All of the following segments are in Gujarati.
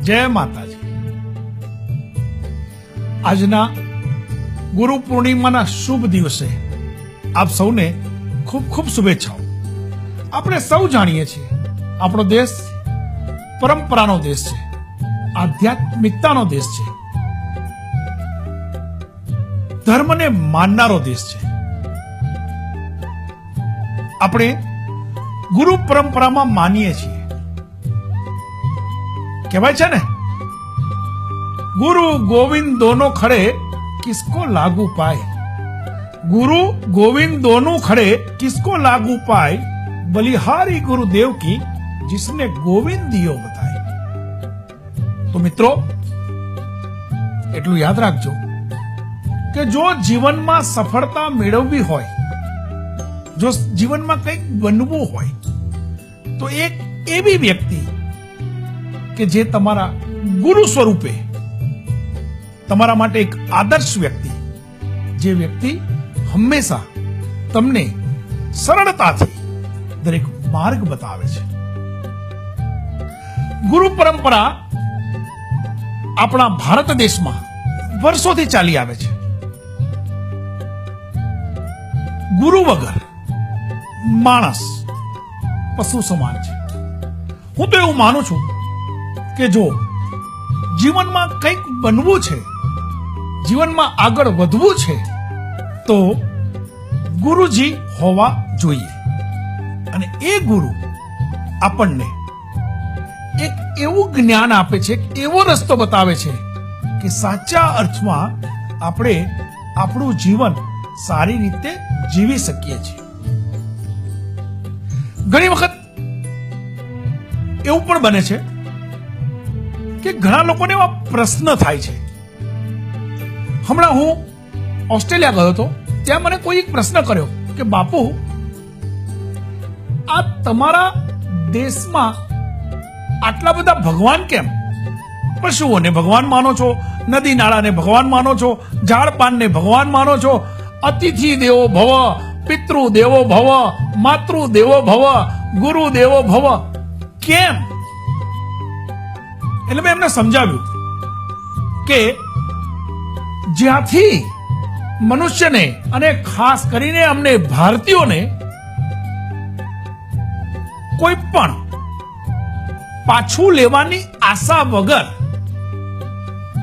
જય માતાજી। આજના ગુરુ પૂર્ણિમાના શુભ દિવસે આપ સૌને ખૂબ ખૂબ શુભેચ્છાઓ। આપણે સૌ જાણીએ છીએ આપણો દેશ પરંપરાનો દેશ છે, આધ્યાત્મિકતાનો દેશ છે, ધર્મને માનનારો દેશ છે। આપણે ગુરુ પરંપરામાં માનીએ છીએ। કહેવાય છે ને, गुरु गोविंद दोनों खड़े किसको लागू पाए। गुरु गोविंद दोनों खड़े किसको लागू पाए, बलिहारी गुरुदेव की जिसने गोविंद दियो बताए। तो मित्रों, એટલું યાદ રાખજો કે જો જીવનમાં સફળતા મેળવવી હોય, જો જીવનમાં કંઈક બનવું હોય, તો એક એવી વ્યક્તિ કે જે તમારા ગુરુ સ્વરૂપે, તમારા માટે એક આદર્શ વ્યક્તિ, જે વ્યક્તિ હંમેશા તમને સરળતાથી દરેક માર્ગ બતાવે છે। ગુરુ પરંપરા આપણા ભારત દેશમાં વર્ષોથી ચાલી આવે છે। ગુરુ વગર માણસ પશુ સમાન છે। હું તો એવું માનું છું કે જો જીવનમાં કંઈક બનવું છે, જીવનમાં આગળ વધવું છે, તો ગુરુજી હોવા જોઈએ। અને એ ગુરુ આપણને એક એવું જ્ઞાન આપે છે, એવો રસ્તો બતાવે છે કે સાચા અર્થમાં આપણે આપણું જીવન સારી રીતે જીવી શકીએ છીએ। ઘણી વખત એવું પણ બને છે કે ઘણા લોકોને એવા પ્રશ્ન થાય છે। હમણાં હું ઓસ્ટ્રેલિયા ગયો હતો, ત્યાં મને કોઈ એક પ્રશ્ન કર્યો કે બાપુ, આ તમારા દેશમાં આટલા બધા ભગવાન કેમ? પશુઓને ભગવાન માનો છો, નદી નાળાને ભગવાન માનો છો, ઝાડ પાનને ભગવાન માનો છો, અતિથિ દેવો ભવ, પિતૃ દેવો ભવ, માતૃ દેવો ભવ, ગુરુ દેવો ભવ, કેમ? એટલે મેં એમને સમજાવ્યું કે જ્યાંથી મનુષ્યને અને ખાસ કરીને અમને ભારતીયોને કોઈ પણ પાછું લેવાની આશા વગર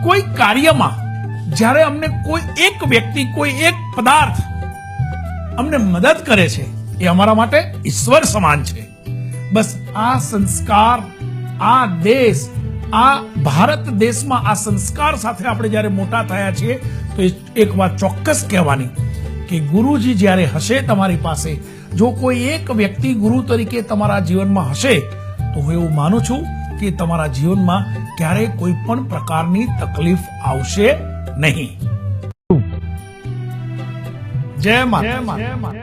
કોઈ કાર્યમાં જ્યારે અમને કોઈ એક વ્યક્તિ, કોઈ એક પદાર્થ અમને મદદ કરે છે, એ અમારા માટે ઈશ્વર સમાન છે। બસ આ સંસ્કાર, આ દેશ, આ ભારત દેશમાં આ સંસ્કાર સાથે આપણે જ્યારે મોટા થયા છીએ, તો એક વાત ચોક્કસ કહેવાની કે ગુરુજી જ્યારે હશે તમારી પાસે, જો કોઈ એક વ્યક્તિ ગુરુ તરીકે તમારા જીવનમાં હશે, તો હું એવું માનું છું કે તમારા જીવનમાં ક્યારેય કોઈ પણ પ્રકારની તકલીફ આવશે નહીં। જય માતા।